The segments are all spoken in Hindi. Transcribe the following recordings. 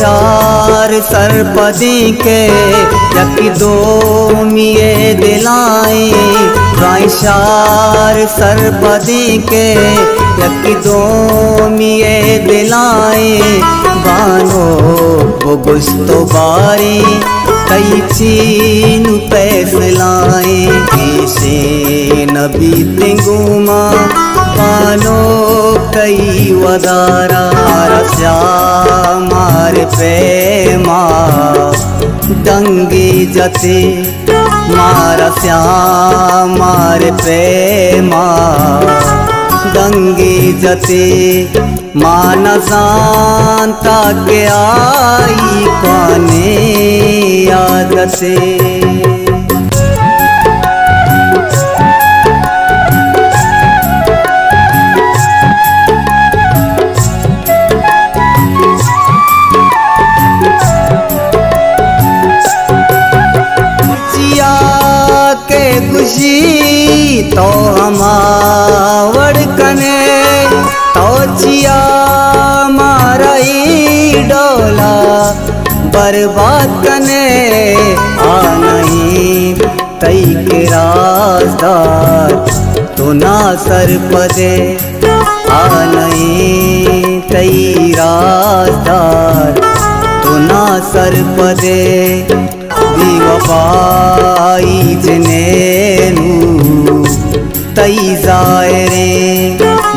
रायशार सरपदी के यकी दो मिये दिलाए, रायशार सरपदी के यकी दो मिये दिलाए। बानो वो गुस्तो बारी कई चीन पैसलाए, ऐसे नबी तिंगुमा बानो कई वदारा। रस्या मारे प्रेमा डंगे जते, मारा श्याम मारे प्रेमा डंगे जते। माना जानता के आई पाने याद से। खुशी तो हमार कने तो जिया मारा डोला बर्बाद कने। आ नहीं तई के राजदार तो ना सर पदे, आ नहीं तई राजदार तो ना सर पदे। बेवफाई जनेनू तई जायरे,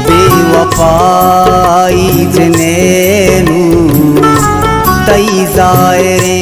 बेवफाई जनेनू तई जायरे।